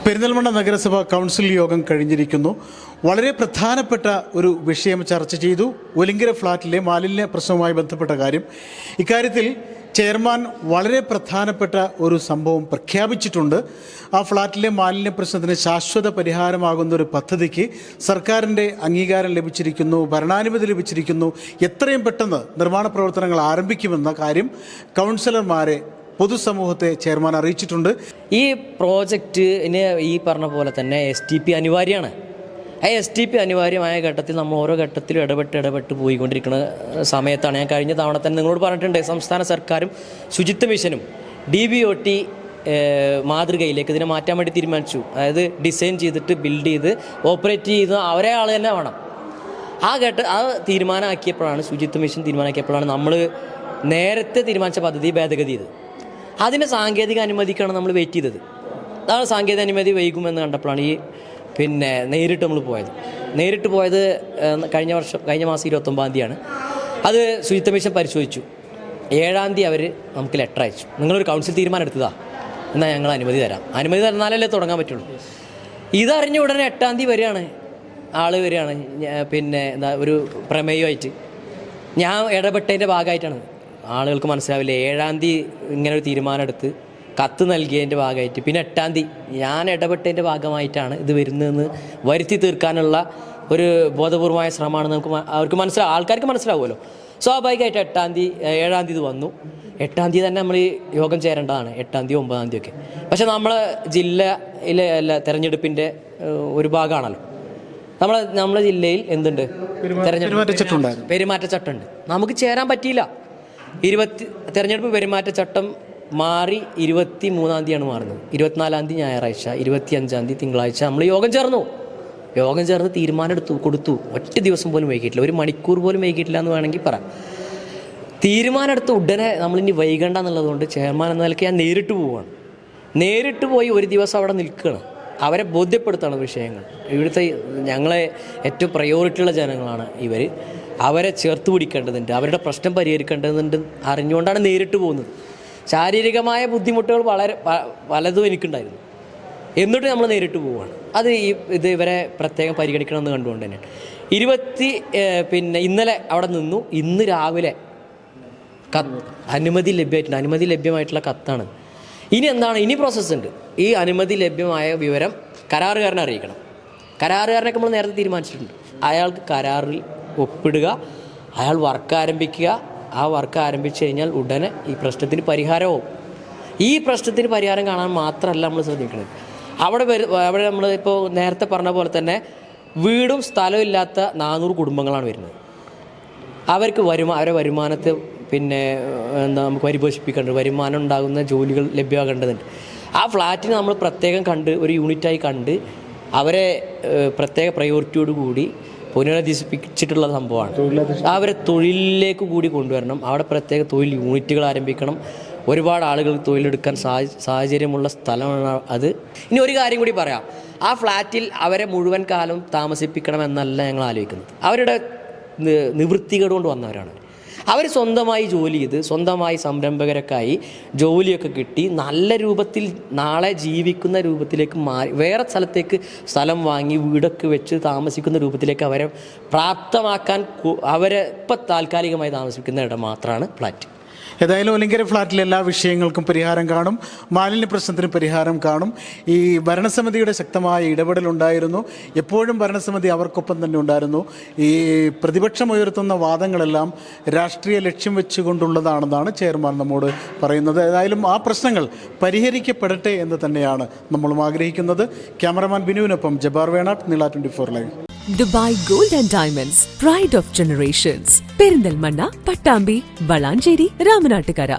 പെരിന്തൽമണ്ണ നഗരസഭ കൗൺസിൽ യോഗം കഴിഞ്ഞിരിക്കുന്നു. വളരെ പ്രധാനപ്പെട്ട ഒരു വിഷയം ചർച്ച ചെയ്തു. ഒലിങ്കര ഫ്ളാറ്റിലെ മാലിന്യ പ്രശ്നവുമായി ബന്ധപ്പെട്ട കാര്യം. ഇക്കാര്യത്തിൽ ചെയർമാൻ വളരെ പ്രധാനപ്പെട്ട ഒരു സംഭവം പ്രഖ്യാപിച്ചിട്ടുണ്ട്. ആ ഫ്ളാറ്റിലെ മാലിന്യ പ്രശ്നത്തിന് ശാശ്വത പരിഹാരമാകുന്ന ഒരു പദ്ധതിക്ക് സർക്കാരിൻ്റെ അംഗീകാരം ലഭിച്ചിരിക്കുന്നു, ഭരണാനുമതി ലഭിച്ചിരിക്കുന്നു. എത്രയും പെട്ടെന്ന് നിർമ്മാണ പ്രവർത്തനങ്ങൾ ആരംഭിക്കുമെന്ന കാര്യം കൗൺസിലർമാരെ പൊതുസമൂഹത്തെ ചെയർമാൻ അറിയിച്ചിട്ടുണ്ട്. ഈ പ്രോജക്റ്റിന് ഈ പറഞ്ഞ പോലെ തന്നെ STP അനിവാര്യമാണ്. ആ STP അനിവാര്യമായ ഘട്ടത്തിൽ നമ്മൾ ഓരോ ഘട്ടത്തിലും ഇടപെട്ട് പോയിക്കൊണ്ടിരിക്കുന്ന സമയത്താണ് ഞാൻ കഴിഞ്ഞ തവണ തന്നെ നിങ്ങളോട് പറഞ്ഞിട്ടുണ്ട്, സംസ്ഥാന സർക്കാരും ശുചിത്വ മിഷനും DBOT മാതൃകയിലേക്ക് ഇതിനെ മാറ്റാൻ വേണ്ടി തീരുമാനിച്ചു. അതായത് ഡിസൈൻ ചെയ്തിട്ട് ബിൽഡ് ചെയ്ത് ഓപ്പറേറ്റ് ചെയ്ത് ഒരേ ആൾ തന്നെ വേണം. ആ തീരുമാനമാക്കിയപ്പോഴാണ് ശുചിത്വ മിഷൻ തീരുമാനമാക്കിയപ്പോഴാണ് നമ്മൾ നേരത്തെ തീരുമാനിച്ച പദ്ധതി ഭേദഗതി ചെയ്ത് അതിന് സാങ്കേതിക അനുമതിക്കാണ് നമ്മൾ വെയിറ്റ് ചെയ്തത്. അതാണ് സാങ്കേതിക അനുമതി വൈകുമെന്ന് കണ്ടപ്പോഴാണ് നേരിട്ട് നമ്മൾ നേരിട്ട് പോയത് കഴിഞ്ഞ മാസം 29-ാം തീയതിയാണ്. അത് ശുചിത്വ മിഷൻ പരിശോധിച്ചു. 7-ാം തീയതി അവർ നമുക്ക് ലെറ്റർ അയച്ചു, നിങ്ങളൊരു കൗൺസിൽ തീരുമാനം എടുത്തതാ, എന്നാൽ ഞങ്ങൾ അനുമതി തരാം. അനുമതി തന്നാലല്ലേ തുടങ്ങാൻ പറ്റുള്ളൂ. ഇതറിഞ്ഞ ഉടനെ 8-ാം തീയതി വരികയാണ് ഒരു പ്രമേയമായിട്ട്. ഞാൻ ഇടപെട്ടതിൻ്റെ ഭാഗമായിട്ടാണ്. ആളുകൾക്ക് മനസ്സിലാവില്ല, 7-ാം തീയതി ഇങ്ങനെ ഒരു തീരുമാനം എടുത്ത് കത്ത് നൽകിയതിൻ്റെ ഭാഗമായിട്ട്, പിന്നെ 8-ാം തീയതി ഞാൻ ഇടപെട്ടതിൻ്റെ ഭാഗമായിട്ടാണ് ഇത് വരുന്നതെന്ന് വരുത്തി തീർക്കാനുള്ള ഒരു ബോധപൂർവമായ ശ്രമമാണ് ആൾക്കാർക്ക് മനസ്സിലാവുമല്ലോ. സ്വാഭാവികമായിട്ട് 7-ാം തീയതി ഇത് വന്നു. 8-ാം തീയതി തന്നെ നമ്മൾ ഈ യോഗം ചേരേണ്ടതാണ്, 8-ാം തീയതി 9-ാം തീയതി ഒക്കെ. പക്ഷേ നമ്മളെ ജില്ലയിലെ തെരഞ്ഞെടുപ്പിൻ്റെ ഒരു ഭാഗമാണല്ലോ. നമ്മളെ ജില്ലയിൽ എന്തുണ്ട്, പെരുമാറ്റച്ചട്ടമുണ്ട്. നമുക്ക് ചേരാൻ പറ്റിയില്ല. തെരഞ്ഞെടുപ്പ് പെരുമാറ്റച്ചട്ടം മാറി 23-ാം തീയതിയാണ് മാറുന്നത്. 24-ാം തീയതി ഞായറാഴ്ച, 25-ാം തീയതി തിങ്കളാഴ്ച നമ്മൾ യോഗം ചേർന്ന് തീരുമാനം കൊടുത്തു. ഒറ്റ ദിവസം പോലും വൈകിട്ടില്ല, ഒരു മണിക്കൂർ പോലും വൈകിട്ടില്ല എന്ന് വേണമെങ്കിൽ പറയാം. തീരുമാനം എടുത്ത് ഉടനെ നമ്മളിനി വൈകണ്ട എന്നുള്ളതുകൊണ്ട് ചെയർമാൻ എന്ന നിലയ്ക്ക് ഞാൻ നേരിട്ട് പോയി ഒരു ദിവസം അവിടെ നിൽക്കുകയാണ്. അവരെ ബോധ്യപ്പെടുത്താണ് വിഷയങ്ങൾ. ഇവിടുത്തെ ഞങ്ങളെ ഏറ്റവും പ്രയോറിറ്റിയുള്ള ജനങ്ങളാണ് ഇവർ. അവരെ ചേർത്ത് പിടിക്കേണ്ടതുണ്ട്, അവരുടെ പ്രശ്നം പരിഹരിക്കേണ്ടതുണ്ട് അറിഞ്ഞുകൊണ്ടാണ് നേരിട്ട് പോകുന്നത്. ശാരീരികമായ ബുദ്ധിമുട്ടുകൾ പലതും എനിക്കുണ്ടായിരുന്നു, എന്നിട്ട് നമ്മൾ നേരിട്ട് പോവുകയാണ്. അത് ഇവരെ പ്രത്യേകം പരിഗണിക്കണമെന്ന് കണ്ടുകൊണ്ട് തന്നെയാണ് ഇന്നലെ അവിടെ നിന്നു. ഇന്ന് രാവിലെ അനുമതി ലഭ്യമായിട്ടുള്ള കത്താണ്. ഇനി പ്രോസസ്സുണ്ട്. ഈ അനുമതി ലഭ്യമായ വിവരം കരാറുകാരനെ അറിയിക്കണം. കരാറുകാരനൊക്കെ നമ്മൾ നേരത്തെ തീരുമാനിച്ചിട്ടുണ്ട്. അയാൾക്ക് കരാറിൽ ഒപ്പിടുക, അയാൾ വർക്ക് ആരംഭിക്കുക. ആ വർക്ക് ആരംഭിച്ചു കഴിഞ്ഞാൽ ഉടനെ ഈ പ്രശ്നത്തിന് പരിഹാരമാവും. ഈ പ്രശ്നത്തിന് പരിഹാരം കാണാൻ മാത്രമല്ല നമ്മൾ ശ്രദ്ധിക്കുന്നത്. അവിടെ നമ്മൾ ഇപ്പോൾ നേരത്തെ പറഞ്ഞ പോലെ തന്നെ വീടും സ്ഥലവും ഇല്ലാത്ത 400 കുടുംബങ്ങളാണ് വരുന്നത്. അവർക്ക് അവരെ വരുമാനത്തെ നമുക്ക് പരിപോഷിപ്പിക്കേണ്ടത്, വരുമാനം ഉണ്ടാകുന്ന ജോലികൾ ലഭ്യമാകേണ്ടതുണ്ട്. ആ ഫ്ലാറ്റിന് നമ്മൾ പ്രത്യേകം ഒരു യൂണിറ്റായി കണ്ട് അവരെ പ്രത്യേക പ്രയോറിറ്റിയോടുകൂടി പുനരധിവസിപ്പിച്ചിട്ടുള്ള സംഭവമാണ്. അവരെ തൊഴിലിലേക്ക് കൂടി കൊണ്ടുവരണം. അവിടെ പ്രത്യേക തൊഴിൽ യൂണിറ്റുകൾ ആരംഭിക്കണം. ഒരുപാട് ആളുകൾ തൊഴിലെടുക്കാൻ സാഹചര്യമുള്ള സ്ഥലമാണ് അത്. ഇനി ഒരു കാര്യം കൂടി പറയാം, ആ ഫ്ലാറ്റിൽ അവരെ മുഴുവൻ കാലം താമസിപ്പിക്കണമെന്നല്ല ഞങ്ങൾ ആലോചിക്കുന്നത്. അവരുടെ നിവൃത്തികേട് കൊണ്ട് വന്നവരാണ്. അവർ സ്വന്തമായി ജോലി ചെയ്ത് സ്വന്തമായി സംരംഭകരൊക്കെയായി ജോലിയൊക്കെ കിട്ടി നല്ല രൂപത്തിൽ നാളെ ജീവിക്കുന്ന രൂപത്തിലേക്ക് മാറി വേറെ സ്ഥലം വാങ്ങി വീടൊക്കെ വെച്ച് താമസിക്കുന്ന രൂപത്തിലേക്ക് അവരെ പ്രാപ്തമാക്കാൻ അവരെ ഇപ്പം താൽക്കാലികമായി താമസിക്കുന്ന ഇടം മാത്രമാണ് ഫ്ലാറ്റ്. ഏതായാലും ഒലിങ്കര ഫ്ളാറ്റിലെ എല്ലാ വിഷയങ്ങൾക്കും പരിഹാരം കാണും. മാലിന്യ പ്രശ്നത്തിന് പരിഹാരം കാണും. ഈ ഭരണസമിതിയുടെ ശക്തമായ ഇടപെടലുണ്ടായിരുന്നു. എപ്പോഴും ഭരണസമിതി അവർക്കൊപ്പം തന്നെ ഉണ്ടായിരുന്നു. ഈ പ്രതിപക്ഷം ഉയർത്തുന്ന വാദങ്ങളെല്ലാം രാഷ്ട്രീയ ലക്ഷ്യം വെച്ചുകൊണ്ടുള്ളതാണെന്നാണ് ചെയർമാൻ നമ്മോട് പറയുന്നത്. ഏതായാലും ആ പ്രശ്നങ്ങൾ പരിഹരിക്കപ്പെടട്ടെ എന്ന് തന്നെയാണ് നമ്മളും ആഗ്രഹിക്കുന്നത്. ക്യാമറമാൻ ബിനുവിനൊപ്പം ജബാർ വേണാട്ട്, നീള 24 live. Dubai Gold and Diamonds, Pride of Generations. Perinthalmanna, Pattambi, Valanchery, Ramanattukara.